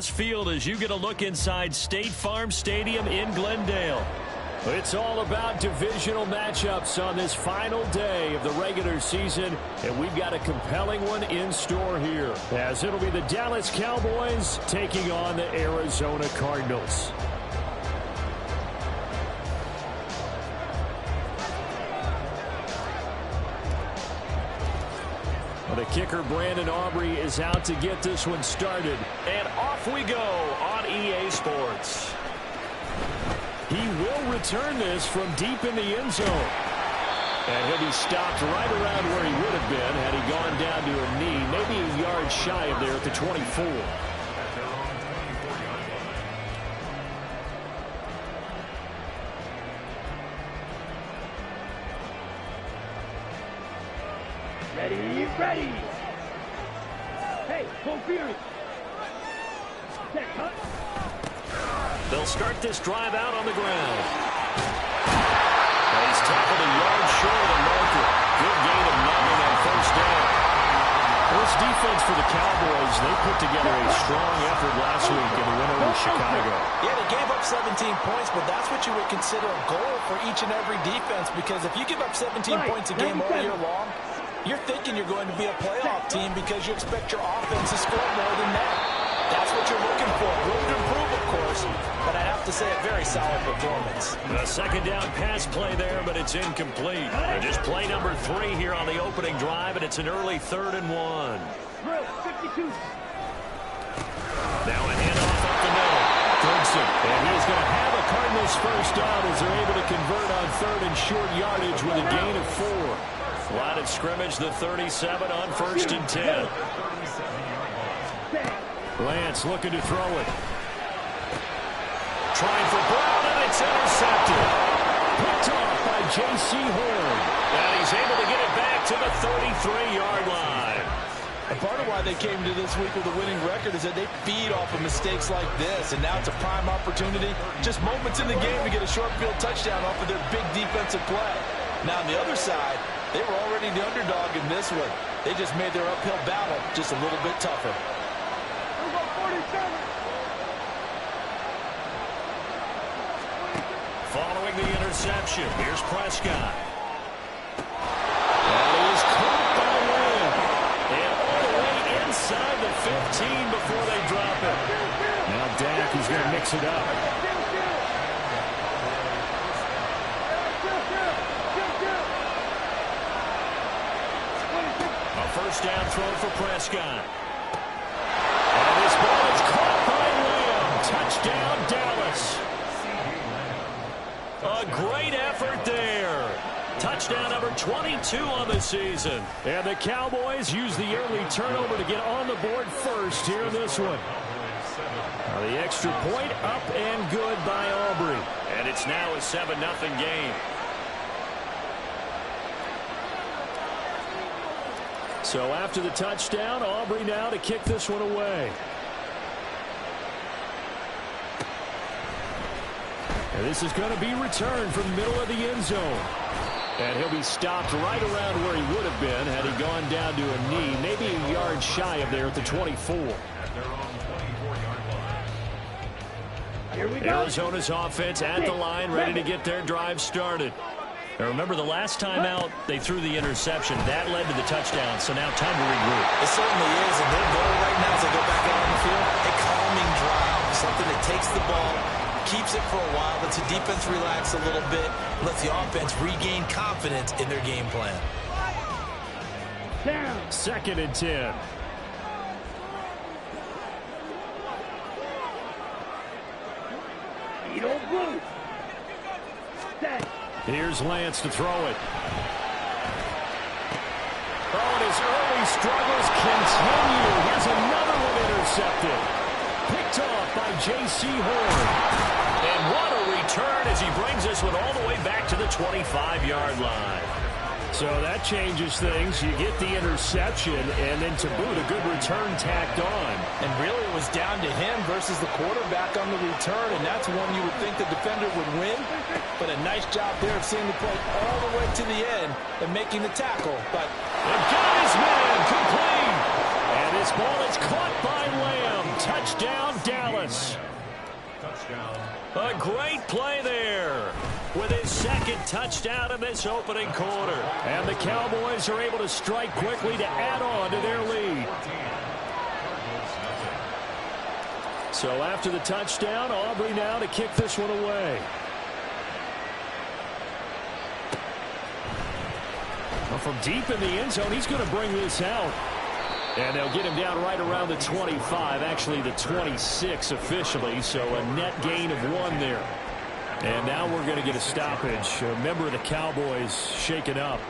Hess Field as you get a look inside State Farm Stadium in Glendale. It's all about divisional matchups on this final day of the regular season, and we've got a compelling one in store here, as it'll be the Dallas Cowboys taking on the Arizona Cardinals. The kicker, Brandon Aubrey, is out to get this one started. And off we go on EA Sports. He will return this from deep in the end zone. And he'll be stopped right around where he would have been had he gone down to a knee, maybe a yard shy of there at the 24. Ready. Hey, full fury. They'll start this drive out on the ground. And he's tackled a yard short of the marker. Good gain of 9 on first down. This defense for the Cowboys, they put together a strong effort last week in the win over Chicago. Yeah, they gave up 17 points, but that's what you would consider a goal for each and every defense, because if you give up 17 points a game all year long, you're thinking you're going to be a playoff team because you expect your offense to score more than that. That's what you're looking for. Room to improve, of course, but I have to say a very solid performance. A second down pass play there, but it's incomplete. And just play number 3 here on the opening drive, and it's an early 3rd and 1. Now a handoff up the middle. Ferguson, and he's going to have a Cardinals first down as they're able to convert on 3rd and short yardage with a gain of 4. Line of scrimmage, the 37 on 1st and 10. Lance looking to throw it. Trying for Brown, and it's intercepted. Picked off by J.C. Horn. And he's able to get it back to the 33-yard line. And part of why they came to this week with a winning record is that they feed off of mistakes like this, and now it's a prime opportunity, just moments in the game, to get a short field touchdown off of their big defensive play. Now on the other side, they were already the underdog in this one. They just made their uphill battle just a little bit tougher. Following the interception, here's Prescott. And he is caught by Lamb. And all the way inside the 15 before they drop it. Now Dak is going to mix it up. A first down throw for Prescott. And this ball is caught by Lamb. Touchdown, Dallas. A great effort there. Touchdown number 22 on the season. And the Cowboys use the early turnover to get on the board first here in this one. Now the extra point up and good by Aubrey. And it's now a 7-0 game. So after the touchdown, Aubrey now to kick this one away. And this is going to be returned from the middle of the end zone. And he'll be stopped right around where he would have been had he gone down to a knee, maybe a yard shy of there at the 24. Arizona's offense at the line, ready to get their drive started. Now remember, the last time out, they threw the interception. That led to the touchdown, so now time to regroup. It certainly is, and their goal right now as they go back out on the field, a calming drive, something that takes the ball, keeps it for a while, lets the defense relax a little bit, lets the offense regain confidence in their game plan. 2nd and 10. Here's Lance to throw it. Oh, and his early struggles continue. Here's another one intercepted. Picked off by J.C. Horn. And what a return as he brings this one all the way back to the 25-yard line. So that changes things. You get the interception, and then to boot, a good return tacked on. And really, it was down to him versus the quarterback on the return, and that's one you would think the defender would win. But a nice job there of seeing the play all the way to the end and making the tackle. But they've got his man complete. And This ball is caught by Lamb. Touchdown, Dallas. A great play there with his second touchdown in this opening quarter. And the Cowboys are able to strike quickly to add on to their lead. So after the touchdown, Aubrey now to kick this one away. Well, from deep in the end zone, he's going to bring this out. And they'll get him down right around the 25, actually the 26 officially, so a net gain of 1 there. And now we're going to get a stoppage. A member of the Cowboys shaken up.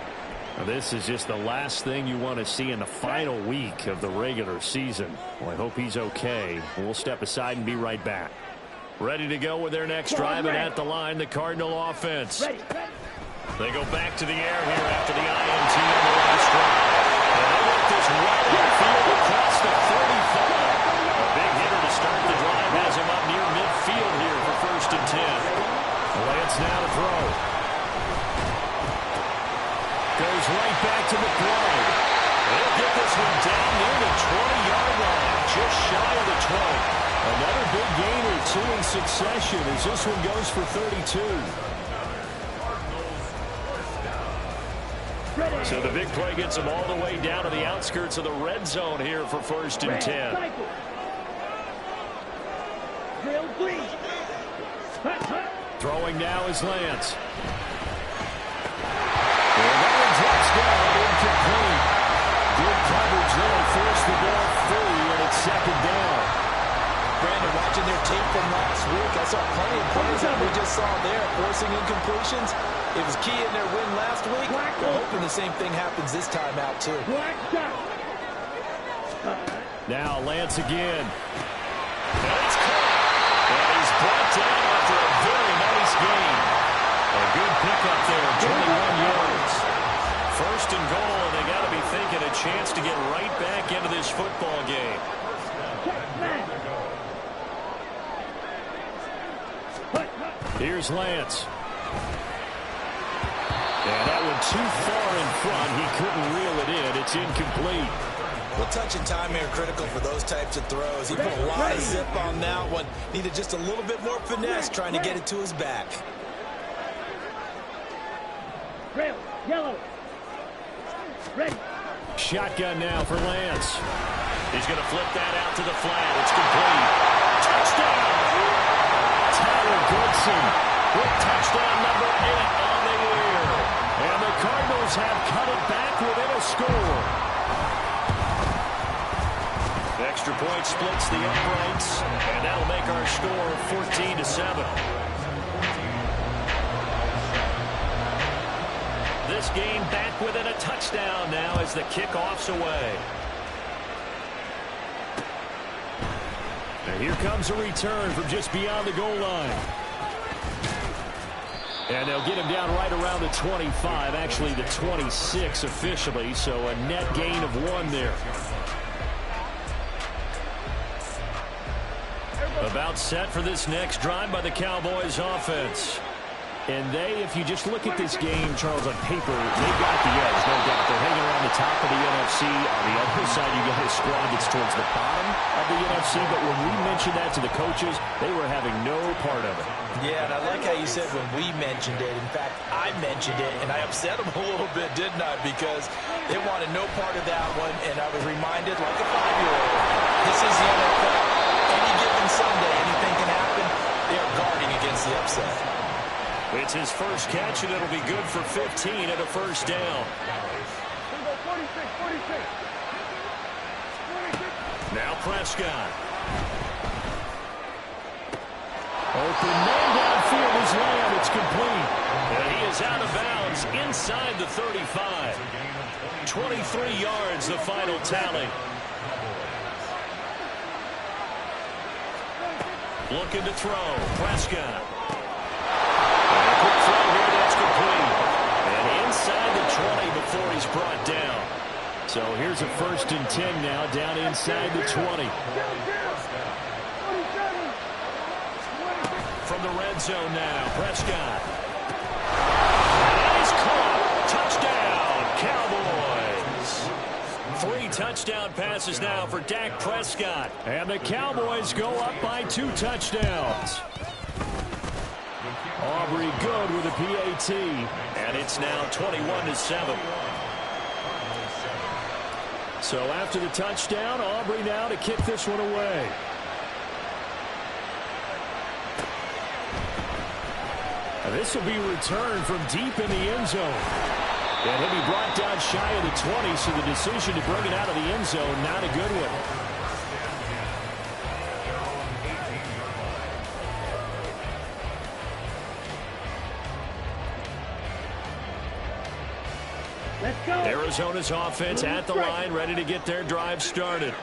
Now, this is just the last thing you want to see in the final week of the regular season. Well, I hope he's okay. We'll step aside and be right back. Ready to go with their next drive, and at the line, the Cardinal offense. They go back to the air here after the INT on the last drive. And they work this right upfield across the 35. A big hitter to start the drive has him up near midfield here for 1st and 10. Lance now to throw. Goes right back to McBride. They'll get this one down near the 20-yard line, just shy of the 20. Another big gain or 2 in succession as this one goes for 32. So the big play gets them all the way down to the outskirts of the red zone here for 1st and 10. Throwing now is Lance. And that one drops down, incomplete. Good coverage there, forced the ball free, and it's 2nd down. Brandon, watching their tape from last week, I saw plenty of plays that we just saw there, forcing incompletions. It was key in their win last week. We're hoping the same thing happens this time out, too. Now Lance again. And it's caught. And he's brought down after a very nice gain. A good pickup there, 21 yards. 1st and goal, and they got to be thinking a chance to get right back into this football game. Here's Lance. And that one too far in front. He couldn't reel it in. It's incomplete. Well, touch and time here critical for those types of throws. He put a lot of zip on that one. Needed just a little bit more finesse trying to get it to his back. Red, yellow. Ready. Shotgun now for Lance. He's going to flip that out to the flat. It's complete. Touchdown! Tyler Goodson with touchdown number 8 on the year. And the Cardinals have cut it back within a score. The extra point splits the uprights, and that'll make our score 14-7. This game back within a touchdown now as the kickoff's away. And here comes a return from just beyond the goal line. And they'll get him down right around the 25, actually the 26 officially, so a net gain of 1 there. About set for this next drive by the Cowboys offense. And they, if you just look at this game, Charles, on paper, they've got the edge, no doubt. They're hanging around the top of the NFC. On the other side, you got a squad that's towards the bottom of the NFC. But when we mentioned that to the coaches, they were having no part of it. Yeah, and I like how you said when we mentioned it. In fact, I mentioned it, and I upset them a little bit, didn't I? Because they wanted no part of that one, and I was reminded, like a 5-year-old, this is the NFL. Any given Sunday, anything can happen. They are guarding against the upset. It's his first catch, and it'll be good for 15 at a 1st down. Now Prescott. Open man downfield is Lamb. It's complete. And he is out of bounds inside the 35. 23 yards, the final tally. Looking to throw. Prescott. And a quick throw here that's complete. And inside the 20 before he's brought down. So here's a 1st and 10 now, down inside the 20. From the red zone now, Prescott. And he's caught. Touchdown, Cowboys. 3 touchdowns. touchdown passes now for Dak Prescott. And the Cowboys go up by 2 touchdowns. Aubrey good with a PAT. And it's now 21-7. So after the touchdown, Aubrey now to kick this one away. This will be returned from deep in the end zone. And he'll be brought down shy of the 20, so the decision to bring it out of the end zone, not a good one. Let's go. Arizona's offense at the line, ready to get their drive started.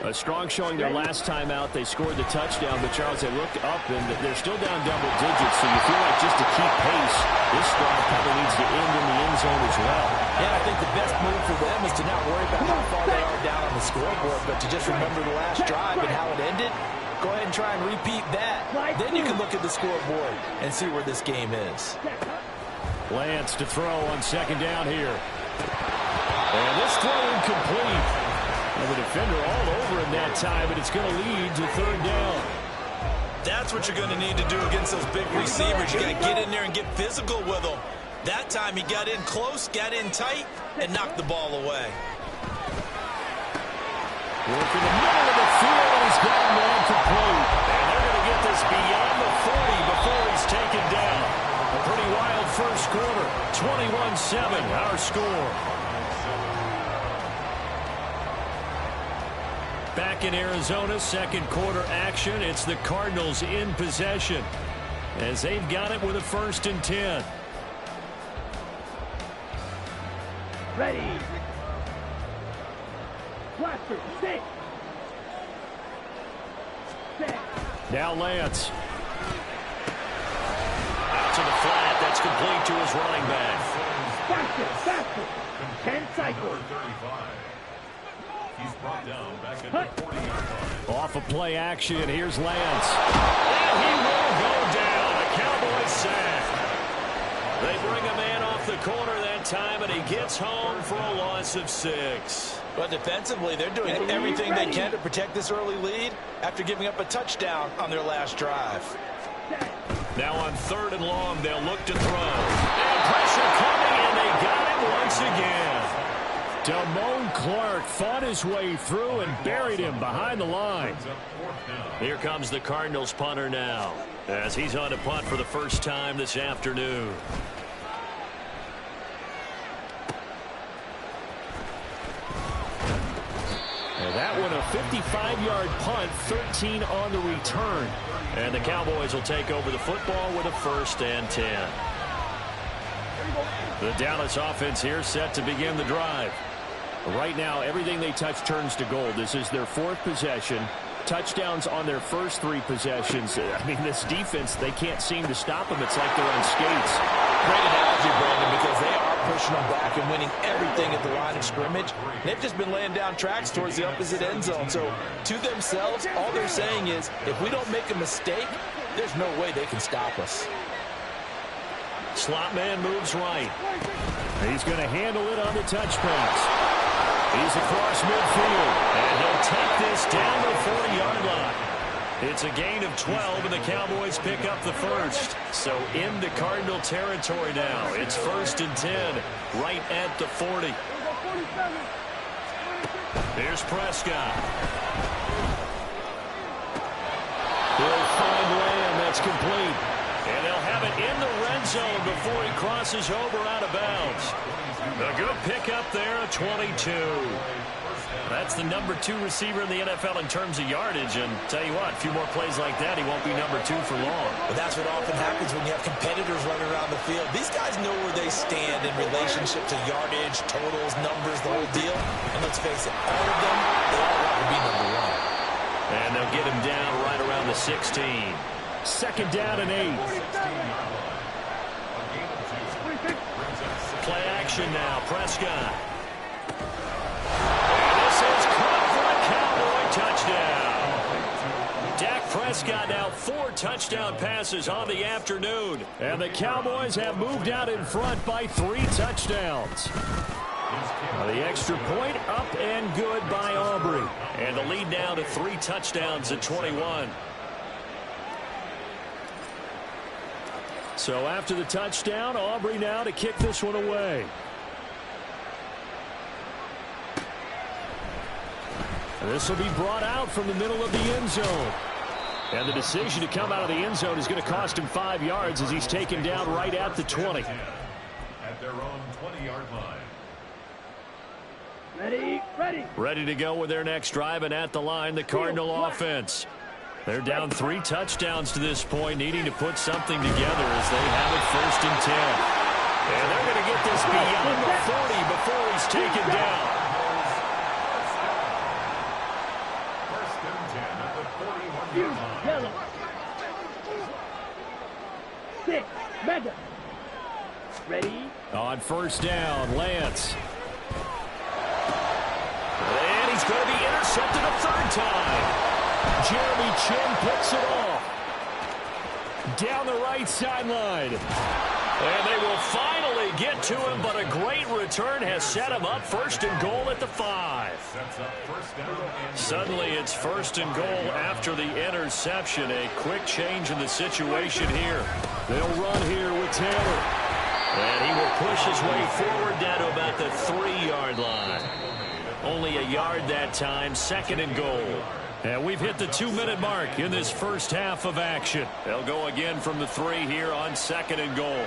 A strong showing their last time out. They scored the touchdown, but Charles, they look up and they're still down double digits, so you feel like just to keep pace, this drive probably needs to end in the end zone as well. Yeah, I think the best move for them is to not worry about how far they are down on the scoreboard, but to just remember the last drive and how it ended. Go ahead and try and repeat that. Then you can look at the scoreboard and see where this game is. Lance to throw on second down here. And this throw incomplete. And the defender all over him that time, but it's going to lead to third down. That's what you're going to need to do against those big receivers. You got to get in there and get physical with them. That time he got in close, got in tight, and knocked the ball away. Work in the middle of the field, and he's got a man complete. And they're going to get this beyond the 40 before he's taken down. A pretty wild first quarter. 21-7, our score. Back in Arizona, second quarter action. It's the Cardinals in possession as they've got it with a 1st and 10. Ready. Blaster, sit. Set. Now Lance. Out to the flat. That's complete to his running back. Faster, faster. 10 cycles. He's brought down back at the 40-yard line. Off of play action, here's Lance. And he will go down. A Cowboys sack. They bring a man off the corner that time, and he gets home for a loss of 6. But defensively, they're doing everything they can to protect this early lead after giving up a touchdown on their last drive. Now on 3rd and long, they'll look to throw. And pressure coming, and they got him once again. Damone Clark fought his way through and buried him behind the line. Here comes the Cardinals punter now, as he's on to punt for the first time this afternoon. And that one a 55-yard punt, 13 on the return. And the Cowboys will take over the football with a 1st and 10. The Dallas offense here set to begin the drive. Right now, everything they touch turns to gold. This is their 4th possession. Touchdowns on their first 3 possessions. I mean, this defense, they can't seem to stop them. It's like they're on skates. Great analogy, Brandon, because they are pushing them back and winning everything at the line of scrimmage. They've just been laying down tracks towards the opposite end zone. So, to themselves, all they're saying is, if we don't make a mistake, there's no way they can stop us. Slot man moves right. He's going to handle it on the touch pass. He's across midfield, and he'll take this down to the 40-yard line. It's a gain of 12, and the Cowboys pick up the 1st. So into Cardinal territory now. It's 1st and 10, right at the 40. Here's Prescott. He'll find Lamb. That's complete. And they'll have it in the red zone before he crosses over out of bounds. A good pickup there, a 22. That's the number 2 receiver in the NFL in terms of yardage. And tell you what, a few more plays like that, he won't be number 2 for long. But that's what often happens when you have competitors running around the field. These guys know where they stand in relationship to yardage, totals, numbers, the whole deal. And let's face it, all of them, they all want to be number 1. And they'll get him down right around the 16. 2nd down and 8. Play action now, Prescott. And this is caught for a Cowboy touchdown. Dak Prescott now 4 touchdown passes on the afternoon. And the Cowboys have moved out in front by 3 touchdowns. The extra point up and good by Aubrey. And the lead now to 3 touchdowns at 21. So after the touchdown, Aubrey now to kick this one away. This will be brought out from the middle of the end zone. And the decision to come out of the end zone is going to cost him 5 yards as he's taken down right at the 20. At their own 20-yard line. Ready to go with their next drive, and at the line, the Cardinal offense. They're down 3 touchdowns to this point, needing to put something together as they have it 1st and 10. And they're going to get this beyond the 40 before he's taken down. 1st and 10 at the 41-yard line. 6, Mega. Ready? On 1st down, Lance. And he's going to be intercepted a 3rd time. Jeremy Chinn picks it off. Down the right sideline. And they will finally get to him, but a great return has set him up 1st and goal at the 5. Sets up 1st down and Suddenly it's 1st and goal after the interception. A quick change in the situation here. They'll run here with Taylor. And he will push his way forward down to about the 3-yard line. Only a yard that time, 2nd and goal. And we've hit the 2-minute mark in this first half of action. They'll go again from the 3 here on 2nd and goal.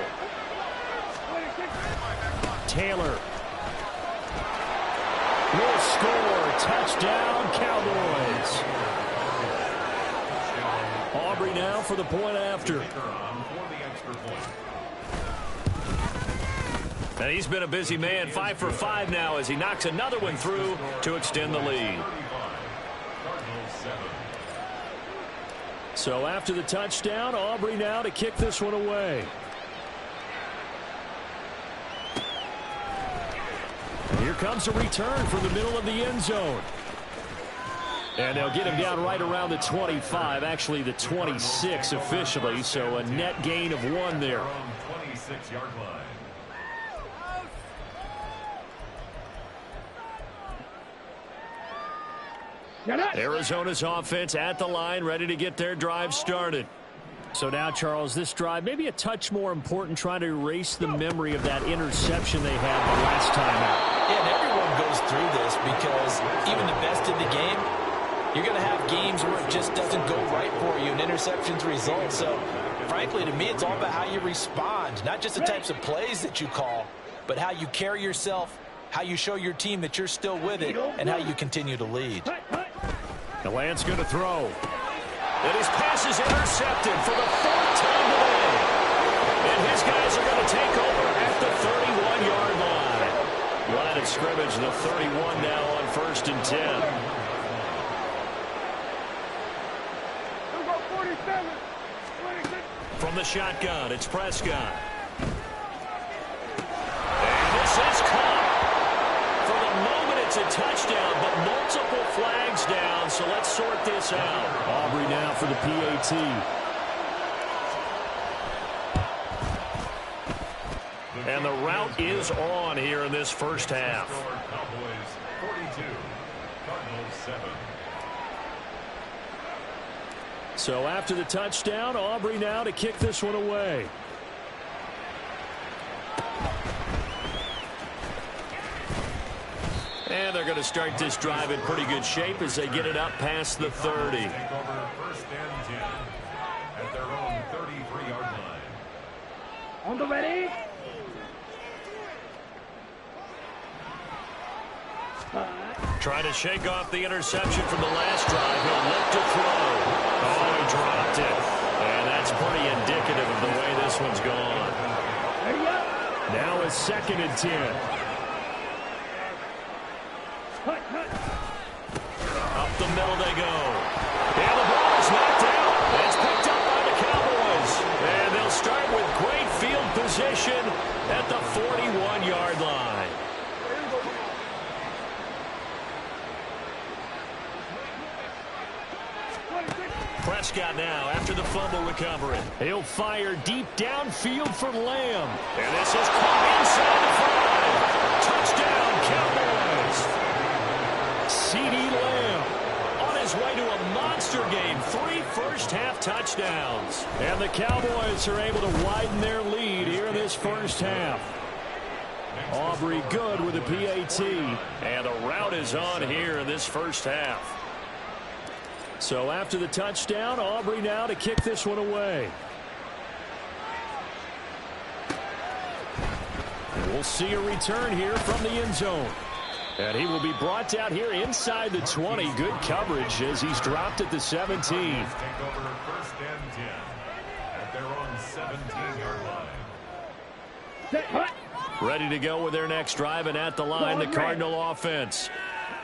Taylor will score. Touchdown, Cowboys. Aubrey now for the point after. And he's been a busy man, 5 for 5 now as he knocks another one through to extend the lead. So after the touchdown, Aubrey now to kick this one away. And here comes a return from the middle of the end zone. And they'll get him down right around the 25, actually the 26 officially, so a net gain of 1 there. 26-yard line. Arizona's offense at the line, ready to get their drive started. So now, Charles, this drive maybe a touch more important, trying to erase the memory of that interception they had the last time out. Yeah, and everyone goes through this because even the best in the game, you're going to have games where it just doesn't go right for you, and interceptions result. So, frankly, to me, it's all about how you respond, not just the types of plays that you call, but how you carry yourself, how you show your team that you're still with it, and how you continue to lead. The Lance going to throw. And his pass is intercepted for the 4th time today. And his guys are going to take over at the 31-yard line. Line of scrimmage, the 31 now on 1st and 10. From the shotgun, it's Prescott. And this is caught. For the moment, it's a touchdown, but multiple flags down, so let's sort this out. Aubrey now for the PAT. And the route is on here in this first half. Cowboys 42, Cardinals 7. So after the touchdown, Aubrey now to kick this one away. And they're going to start this drive in pretty good shape as they get it up past the 30. Take over 1st and 10 at their own 33-yard line. On the ready? Trying to shake off the interception from the last drive. He'll look to throw. Oh, he dropped it. And that's pretty indicative of the way this one's gone. Now it's 2nd and 10. Up the middle they go. And the ball is knocked out. It's picked up by the Cowboys. And they'll start with great field position at the 41-yard line. Prescott now after the fumble recovery. He'll fire deep downfield for Lamb. And this is caught inside the 5. Touchdown, Cowboys. CeeDee Lamb. On his way to a monster game, 3 first-half touchdowns. And the Cowboys are able to widen their lead here in this first half. Aubrey good with a PAT. And the route is on here in this first half. So after the touchdown, Aubrey now to kick this one away. And we'll see a return here from the end zone. And he will be brought down here inside the 20. Good coverage as he's dropped at the 17. Take over first and 10 at their own 17-yard line. Ready to go with their next drive, and at the line, the Cardinal offense.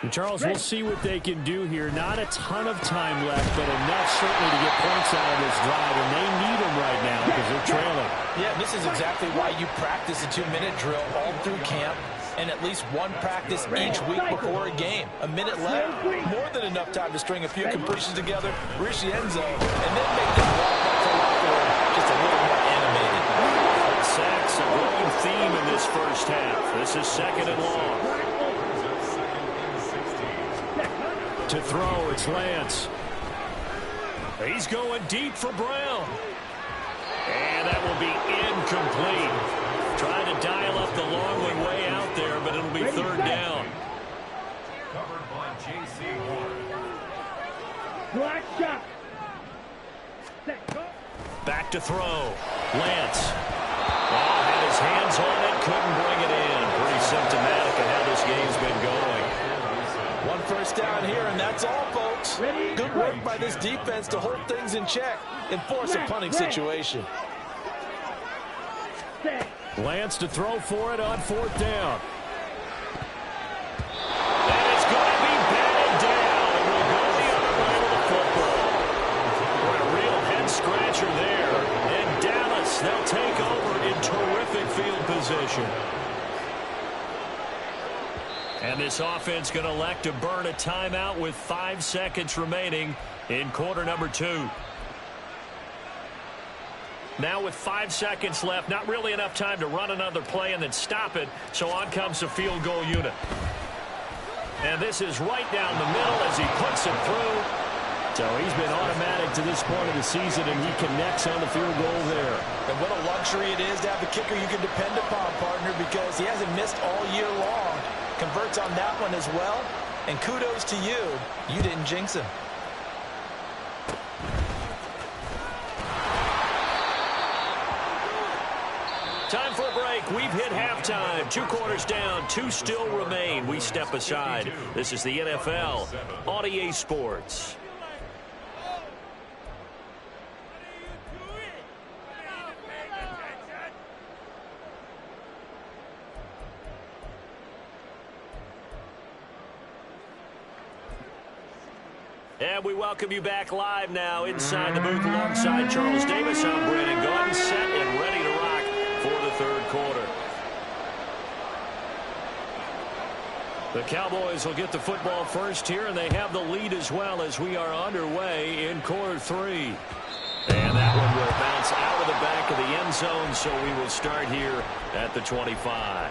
And Charles, we'll see what they can do here. Not a ton of time left, but enough certainly to get points out of this drive, and they need them right now because they're trailing. Yeah, this is exactly why you practice a 2-minute drill all through camp and at least one practice each week before a game. A minute left, more than enough time to string a few completions together, reach the end zone, and then make them walk up to locker room just a little more animated. Sacks a growing theme in this first half. This is second and long. To throw, it's Lance. He's going deep for Brown. And that will be incomplete. Trying to dial up the long one way out there, but it'll be third down. Covered by J.C. Horn. Black shot. Back to throw. Lance. Oh, had his hands on it, couldn't bring it in. Pretty symptomatic of how this game's been going. One first down here, and that's all, folks. Good work by this defense to hold things in check and force a punting situation. Lance to throw for it on fourth down. And it's going to be batted down. And we'll go the other way with the football. What a real head-scratcher there. And Dallas, they'll take over in terrific field position. And this offense going to elect to burn a timeout with 5 seconds remaining in quarter number 2. Now with 5 seconds left, not really enough time to run another play and then stop it. So on comes the field goal unit. And this is right down the middle as he puts it through. So he's been automatic to this point of the season, and he connects on the field goal there. And what a luxury it is to have a kicker you can depend upon, partner, because he hasn't missed all year long. Converts on that one as well. And kudos to you. You didn't jinx him. Time for a break. We've hit halftime. 2 quarters down. 2 still remain. We step aside. This is the NFL on EA Sports. And we welcome you back live now inside the booth alongside Charles Davis. I'm Brandon Gaudin, set and ready to rock for the third quarter. The Cowboys will get the football first here, and they have the lead as well as we are underway in quarter 3. And that one will bounce out of the back of the end zone, so we will start here at the 25.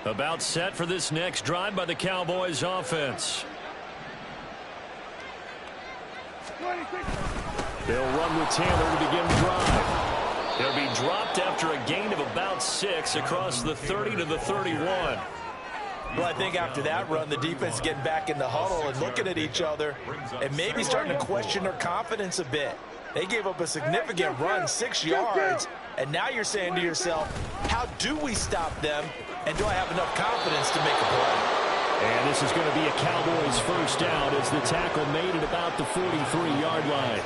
About set for this next drive by the Cowboys offense. They'll run with Taylor to begin the drive. They'll be dropped after a gain of about 6 across the 30 to the 31. Well, I think after that run, the defense is getting back in the huddle and looking at each other and maybe starting to question their confidence a bit. They gave up a significant run, 6 yards, and now you're saying to yourself, how do we stop them, and do I have enough confidence to make a play? And this is going to be a Cowboys first down as the tackle made at about the 43-yard line.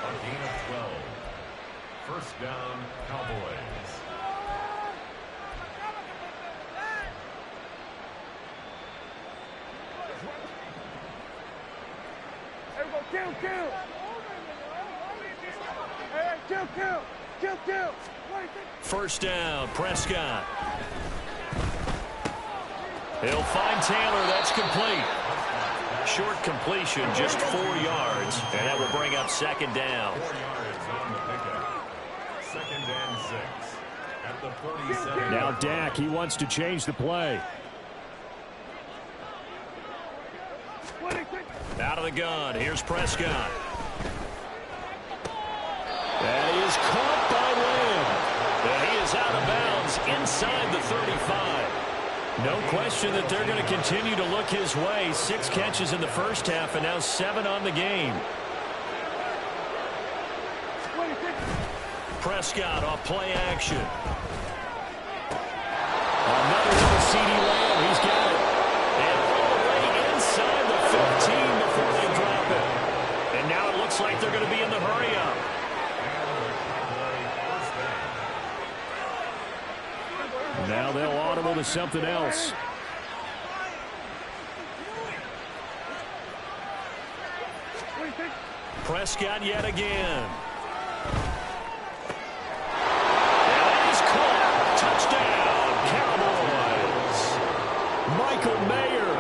A gain of 12. First down, Cowboys. First down, Prescott. He'll find Taylor. That's complete. Short completion, just 4 yards, and that will bring up second down. 4 yards on the pickup. Now Dak, he wants to change the play. Out of the gun, here's Prescott. And he is caught by Lamb. And he is out of bounds inside the 35. No question that they're going to continue to look his way. 6 catches in the first half and now 7 on the game. Prescott off play action. Another little CeeDee Lamb. He's got it. And all the way inside the 15 before they drop it. And now it looks like they're going to be in the hurry-up. Now they'll audible to something else. Prescott yet again. And he's caught. Touchdown, Cowboys. Michael Mayer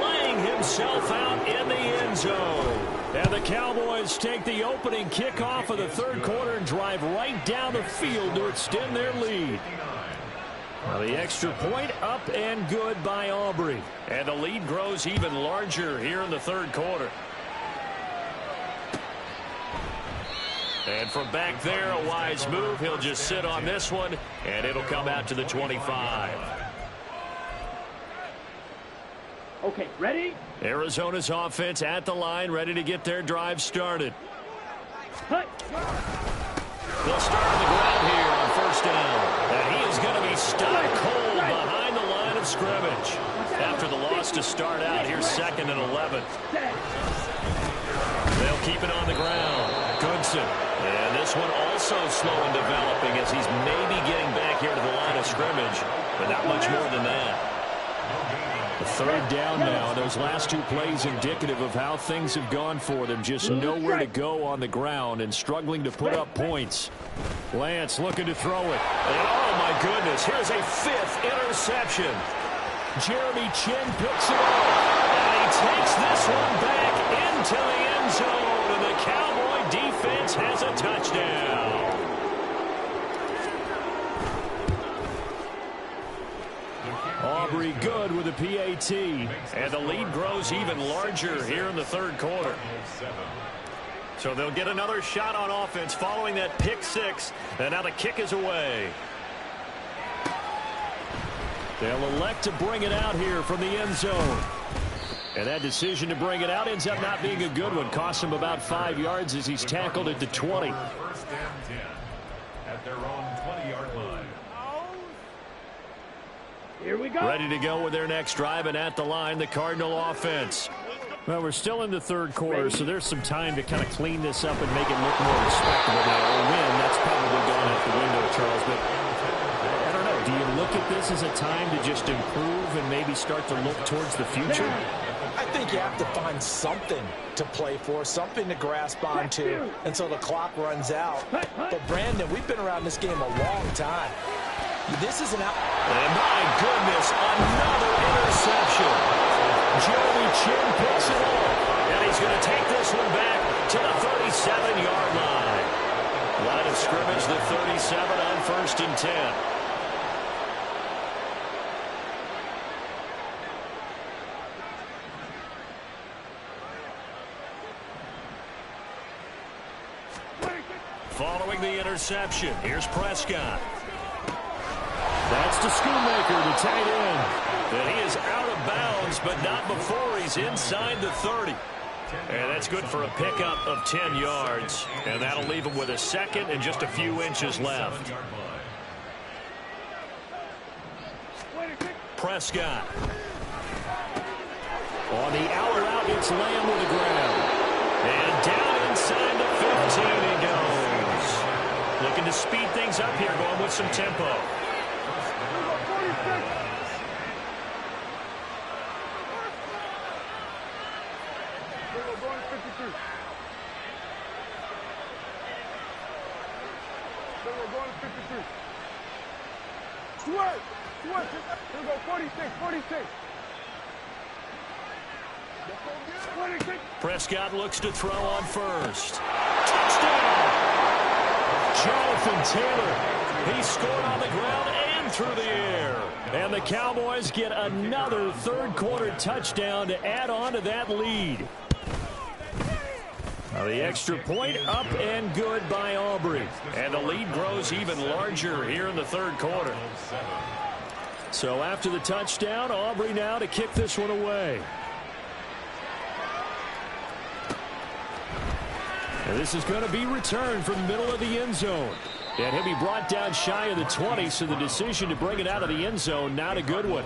laying himself out in the end zone. And the Cowboys take the opening kickoff of the third quarter and drive right down the field to extend their lead. Well, the extra point up and good by Aubrey. And the lead grows even larger here in the third quarter. And from back there, a wise move. He'll just sit on this one, and it'll come out to the 25. Okay, ready? Arizona's offense at the line, ready to get their drive started. Cut. They'll start on the ground here on first down. And he is going to be stopped cold behind the line of scrimmage. After the loss to start out, here's 2nd and 11. They'll keep it on the ground. Goodson. And this one also slow in developing as he's maybe getting back here to the line of scrimmage, but not much more than that. The third down now. Those last 2 plays indicative of how things have gone for them. Just nowhere to go on the ground and struggling to put up points. Lance looking to throw it. And oh my goodness, here's a 5th interception. Jeremy Chinn picks it up. And he takes this one back into the end zone. And the Cowboy defense has a touchdown. Aubrey good with a PAT. And the lead grows even larger here in the third quarter. So they'll get another shot on offense following that pick 6. And now the kick is away. They'll elect to bring it out here from the end zone. And that decision to bring it out ends up not being a good one. Costs him about 5 yards as he's tackled at the 20. 1st and 10 at their own 20-yard line. Here we go. Ready to go with their next drive, and at the line, the Cardinal offense. Well, we're still in the third quarter, so there's some time to kind of clean this up and make it look more respectable. Now, a win, that's probably gone out the window, Charles, but I don't know. Do you look at this as a time to just improve and maybe start to look towards the future? I think you have to find something to play for, something to grasp onto until the clock runs out. But, Brandon, we've been around this game a long time. This is an out. And my goodness, another interception. Jeremy Chinn picks it up. And he's going to take this one back to the 37-yard line. Line of scrimmage, the 37 on 1st and 10. Following the interception, here's Prescott. That's to Schoonmaker, the tight end. And he is out of bounds, but not before he's inside the 30. And that's good for a pickup of 10 yards. And that'll leave him with a 2nd and just a few inches left. Prescott. On the out route, it's Lamb with the grab. And down inside the 15 he goes. Looking to speed things up here, going with some tempo. Here we go, 46. Prescott looks to throw on first. Touchdown! Jonathan Taylor. He scored on the ground. one through the air. And the Cowboys get another third-quarter touchdown to add on to that lead. Now the extra point up and good by Aubrey. And the lead grows even larger here in the third quarter. So after the touchdown, Aubrey now to kick this one away. And this is going to be returned from the middle of the end zone. And he'll be brought down shy of the 20, so the decision to bring it out of the end zone, not a good one.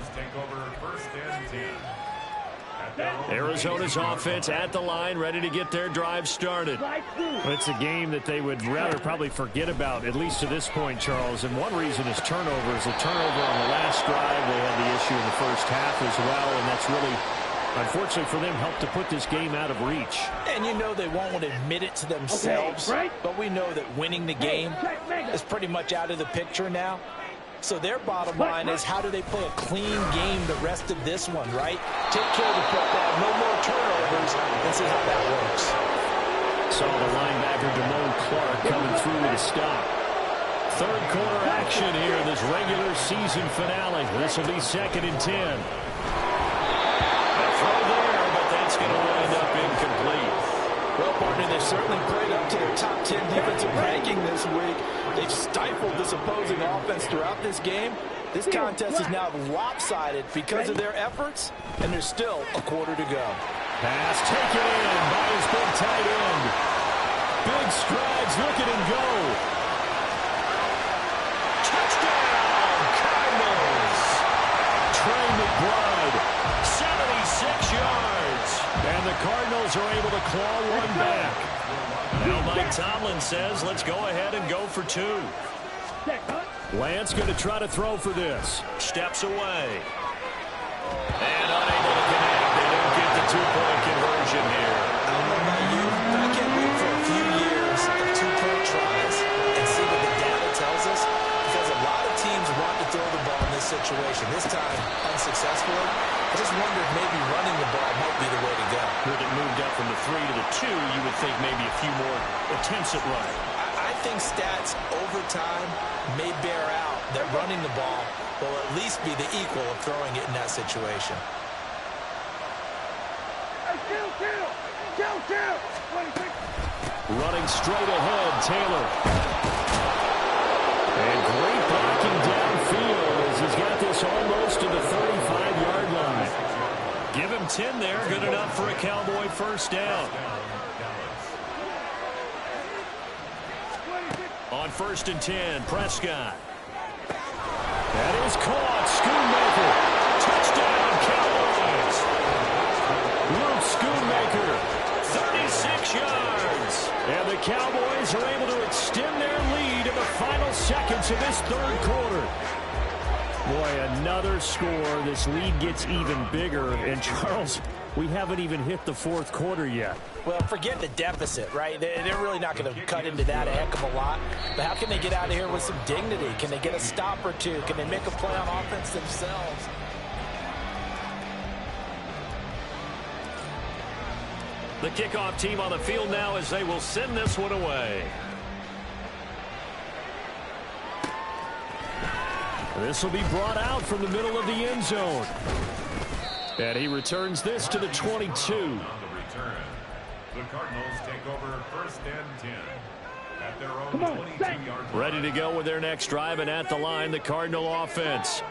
Arizona's offense at the line, ready to get their drive started. Well, it's a game that they would rather probably forget about, at least to this point, Charles. And one reason is turnovers. A turnover on the last drive. They had the issue in the first half as well, and that's really, unfortunately for them, helped to put this game out of reach. And you know they won't admit it to themselves, but we know that winning the game is pretty much out of the picture now. So their bottom line is, how do they play a clean game the rest of this one, right? Take care of the football, no more turnovers, and see how that works. Saw the linebacker Damone Clark coming through with a stop. Third quarter action here in this regular season finale. This will be 2nd and 10. A throw there, but that's going to wind up incomplete. Well, partner, they've certainly played up to their top 10 defensive ranking this week. They've stifled this opposing offense throughout this game. This contest is now lopsided because of their efforts, and there's still a quarter to go. Pass taken in by his big tight end. Big strides, look at him go. Touchdown, Cardinals. Trey McBride, 76 yards. And the Cardinals are able to claw one back. Now Mike Tomlin says, let's go ahead and go for 2. Lance going to try to throw for this. Steps away. And unable to connect. They don't get the 2-point conversion here. I don't know about you, but I can't wait for a few years of 2-point tries and see what the data tells us, because a lot of teams want to throw the ball in this situation. This time, unsuccessfully. I just wonder if maybe running the ball might be the way to go. With it moved up from the 3 to the 2, you would think maybe a few more attempts at running. I think stats over time may bear out that running the ball will at least be the equal of throwing it in that situation. Running straight ahead, Taylor. And great blocking downfield as he's got this almost to the 35-yard line. Give him 10 there, good enough for a Cowboy first down. On 1st and 10, Prescott. That is caught. Schoonmaker. Touchdown, Cowboys. Luke Schoonmaker, 36 yards. And the Cowboys are able to extend their lead in the final seconds of this third quarter. Boy, another score. This lead gets even bigger. And, Charles, we haven't even hit the fourth quarter yet. Well, forget the deficit, right? They're really not going to cut into that a heck of a lot. But how can they get out of here with some dignity? Can they get a stop or two? Can they make a play on offense themselves? The kickoff team on the field now as they will send this one away. This will be brought out from the middle of the end zone. And he returns this to the 22. The Cardinals take over 1st and 10 at their own 22-yard line. Ready to go with their next drive, and at the line, the Cardinal offense.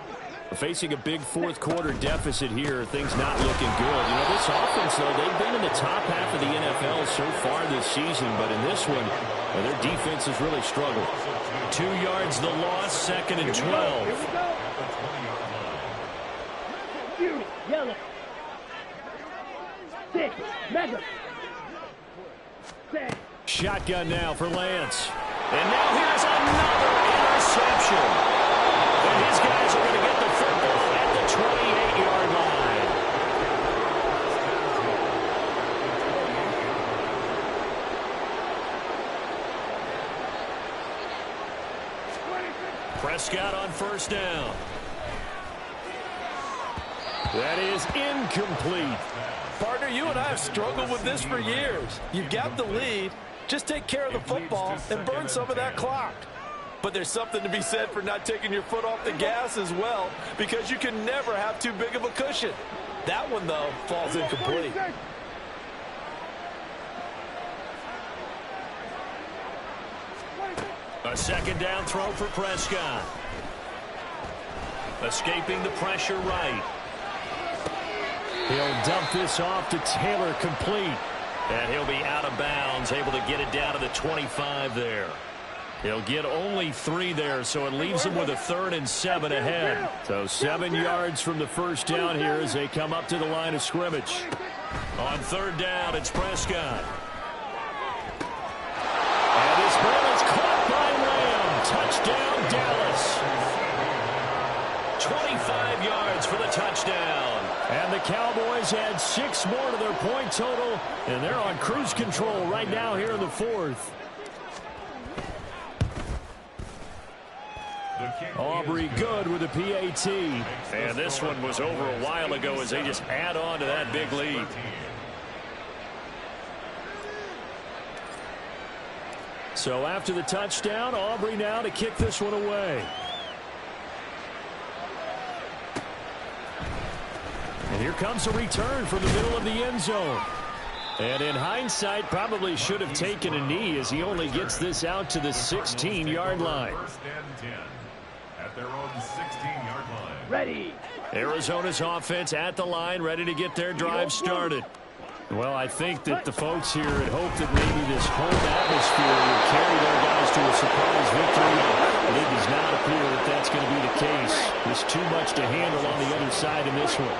Facing a big fourth quarter deficit here, things not looking good. You know, this offense, though, they've been in the top half of the NFL so far this season, but in this one, their defense has really struggled. 2 yards the loss, 2nd and 12. Yellow. 6. Mega. Shotgun now for Lance. And now here's another interception. And his guys are going to get the football at the 28-yard line. Prescott on first down. That is incomplete. Partner, you and I have struggled with this for years. You've got the lead. Just take care of the football and burn some of that clock. But there's something to be said for not taking your foot off the gas as well, because you can never have too big of a cushion. That one, though, falls incomplete. A second down throw for Prescott. Escaping the pressure right. He'll dump this off to Taylor, complete. And he'll be out of bounds, able to get it down to the 25 there. He'll get only 3 there, so it leaves him with a 3rd and 7 ahead. So 7 yards from the first down here as they come up to the line of scrimmage. On 3rd down, it's Prescott. And this ball is caught by Lamb. Touchdown, Dallas. 25 yards for the touchdown. And the Cowboys add 6 more to their point total, and they're on cruise control right now here in the 4th. Aubrey good with a PAT. And this one was over a while ago as they just add on to that big lead. So after the touchdown, Aubrey now to kick this one away. And here comes a return from the middle of the end zone. And in hindsight, probably should have taken a knee as he only gets this out to the 16-yard line. 1st and 10 at their own 16-yard line. Ready. Arizona's offense at the line, ready to get their drive started. Well, I think that the folks here had hoped that maybe this home atmosphere would carry their guys to a surprise victory, but it does not appear that that's going to be the case. There's too much to handle on the other side in this one.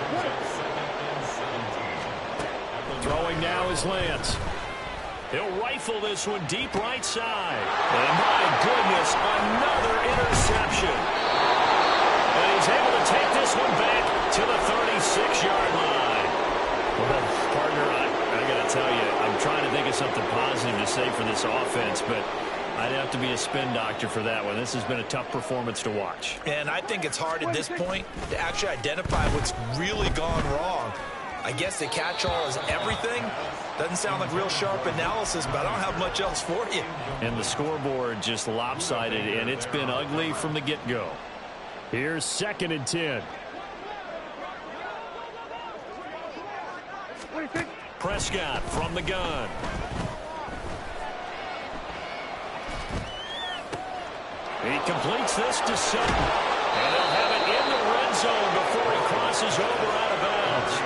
Throwing now is Lance. He'll rifle this one deep right side. And my goodness, another interception. And he's able to take this one back to the 36-yard line. Well, partner, I got to tell you, I'm trying to think of something positive to say for this offense, but I'd have to be a spin doctor for that one. This has been a tough performance to watch. And I think it's hard at this point to actually identify what's really gone wrong. I guess the catch-all is everything. Doesn't sound like real sharp analysis, but I don't have much else for you. And the scoreboard just lopsided, and it's been ugly from the get-go. Here's 2nd and 10. Prescott from the gun. He completes this to Sutton. And they'll have it in the red zone before he crosses over out of bounds.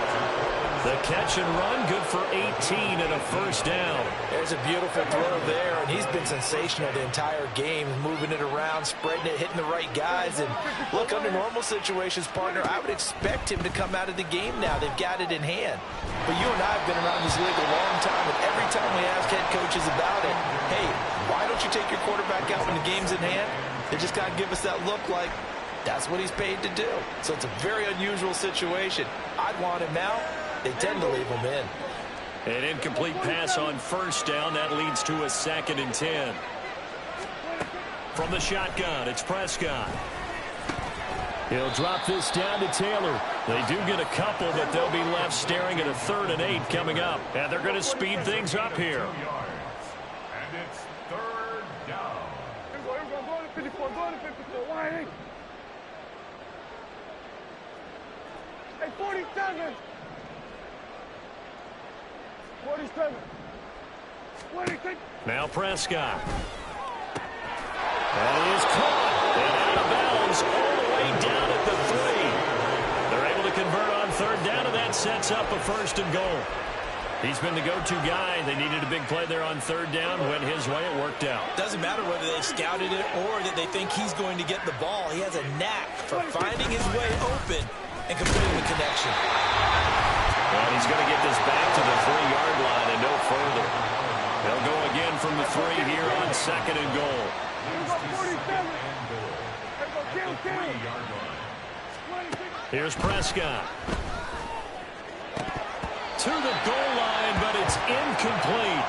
The catch and run, good for 18 and a 1st down. There's a beautiful throw there, and he's been sensational the entire game, moving it around, spreading it, hitting the right guys. And look, under normal situations, partner, I would expect him to come out of the game now. They've got it in hand. But you and I have been around this league a long time, and every time we ask head coaches about it, hey, why don't you take your quarterback out when the game's in hand? They just got to give us that look like that's what he's paid to do. So it's a very unusual situation. I'd want him out. They tend to leave him in. An incomplete pass on 1st down. That leads to a 2nd and 10. From the shotgun, it's Prescott. He'll drop this down to Taylor. They do get a couple, but they'll be left staring at a 3rd and 8 coming up. And they're going to speed things up here. And it's 3rd down. Go to 54. Why? Hey, 47. 47. 46. Now Prescott. That is caught. And out of bounds all the way down at the 3. They're able to convert on 3rd down, and that sets up a 1st and goal. He's been the go-to guy. They needed a big play there on 3rd down. Went his way. It worked out. Doesn't matter whether they scouted it or that they think he's going to get the ball. He has a knack for finding his way open and completing the connection. And he's going to get this back to the 3-yard line and no further. They'll go again from the 3 here on 2nd and goal. Here's Prescott. To the goal line, but it's incomplete.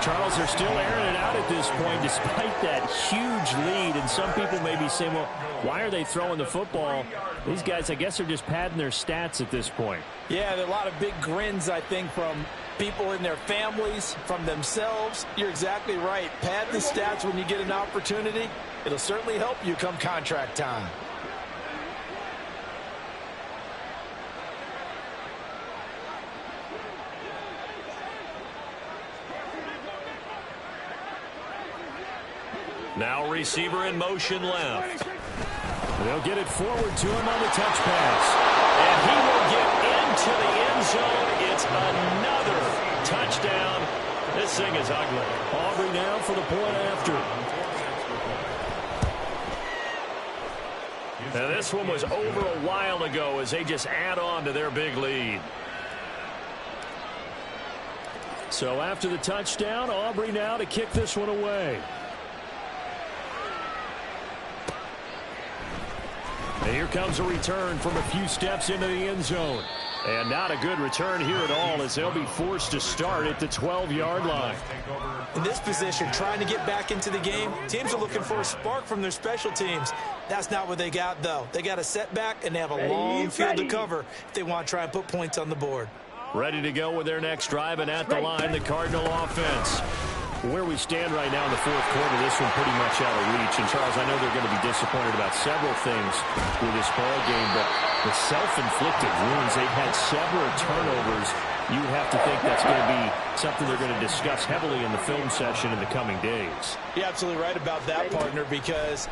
Charles, they're still airing it out at this point despite that huge lead. And some people may be saying, well, why are they throwing the football? These guys, I guess, are just padding their stats at this point. Yeah, there are a lot of big grins, I think, from people in their families, from themselves. You're exactly right. Pad the stats when you get an opportunity. It'll certainly help you come contract time. Now receiver in motion left. They'll get it forward to him on the touch pass. And he will get into the end zone. It's another touchdown. This thing is ugly. Aubrey now for the point after. Now this one was over a while ago as they just add on to their big lead. So after the touchdown, Aubrey now to kick this one away. And here comes a return from a few steps into the end zone. And not a good return here at all as they'll be forced to start at the 12-yard line. In this position, trying to get back into the game, teams are looking for a spark from their special teams. That's not what they got, though. They got a setback, and they have a long field to cover if they want to try and put points on the board. Ready to go with their next drive, and at the line, the Cardinal offense. Where we stand right now in the fourth quarter, this one pretty much out of reach. And, Charles, I know they're going to be disappointed about several things with this ball game, but the self-inflicted wounds, they've had several turnovers. You have to think that's going to be something they're going to discuss heavily in the film session in the coming days. You're absolutely right about that, partner, because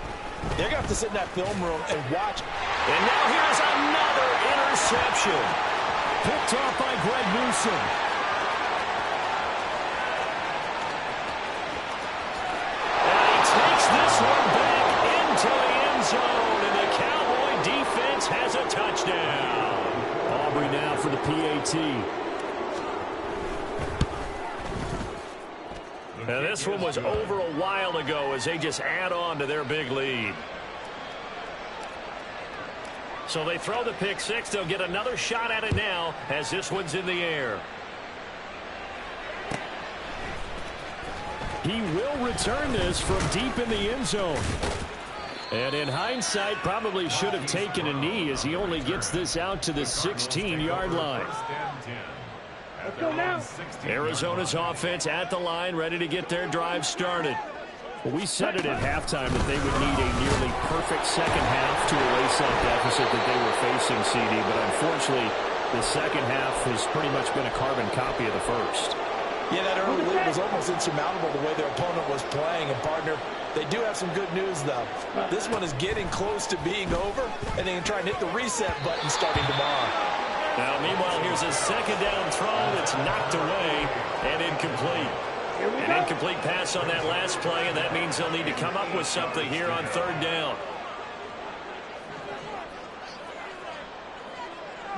they're going to have to sit in that film room and watch. And now here's another interception. Picked off by Greg Newsome. This one back into the end zone, and the Cowboy defense has a touchdown. Aubrey now for the PAT. Now this one was over a while ago as they just add on to their big lead. So they throw the pick six. They'll get another shot at it now as this one's in the air. He will return this from deep in the end zone. And in hindsight, probably should have taken a knee as he only gets this out to the 16-yard line. Let's go now. Arizona's offense at the line, ready to get their drive started. Well, we said it at halftime that they would need a nearly perfect second half to erase that deficit that they were facing, CD. But unfortunately, the second half has pretty much been a carbon copy of the first. Yeah, that early lead was almost insurmountable the way their opponent was playing. And, partner, they do have some good news, though. This one is getting close to being over, and they can try and hit the reset button starting tomorrow. Now, meanwhile, here's a second down throw that's knocked away and incomplete. An incomplete pass on that last play, and that means they'll need to come up with something here on third down.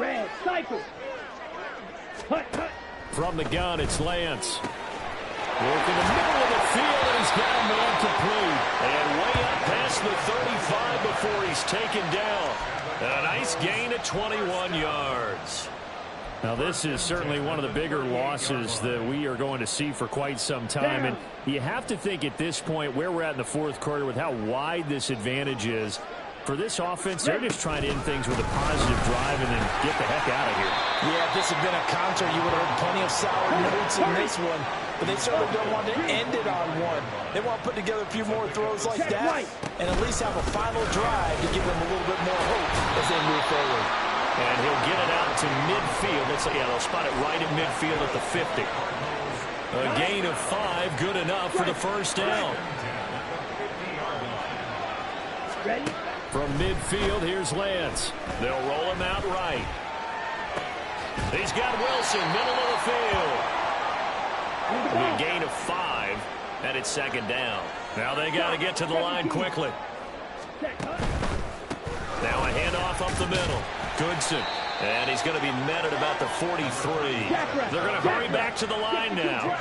Red, cycle. Hut, hut. From the gun, it's Lance. Working the middle of the field, and he's got a man complete. And way up past the 35 before he's taken down. A nice gain of 21 yards. Now, this is certainly one of the bigger losses that we are going to see for quite some time. And you have to think at this point where we're at in the fourth quarter with how wide this advantage is. For this offense, they're just trying to end things with a positive drive and then get the heck out of here. Yeah, if this had been a counter, you would have heard plenty of sour notes in this one. But they certainly don't want to end it on one. They want to put together a few more throws like that and at least have a final drive to give them a little bit more hope as they move forward. And he'll get it out to midfield. They'll spot it right in midfield at the 50. A gain of 5, good enough for the first down. Ready? From midfield, here's Lance. They'll roll him out right. He's got Wilson, middle of the field. A gain of 5, and it's second down. Now they got to get to the line quickly. Now a handoff up the middle. Goodson. And he's going to be met at about the 43. They're going to hurry back to the line now.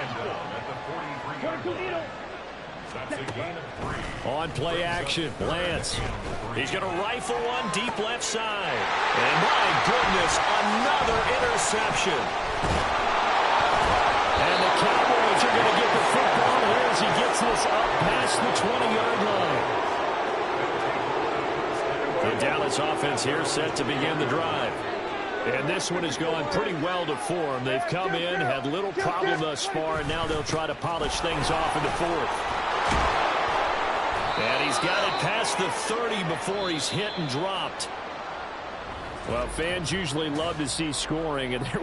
That's a gain of 3. On play action, Lance. He's going to rifle one deep left side. And my goodness, another interception. And the Cowboys are going to get the football here as he gets this up past the 20-yard line. The Dallas offense here set to begin the drive. And this one has gone pretty well to form. They've come in, had little problem thus far, and now they'll try to polish things off in the fourth. And he's got it past the 30 before he's hit and dropped. Well, fans usually love to see scoring, and there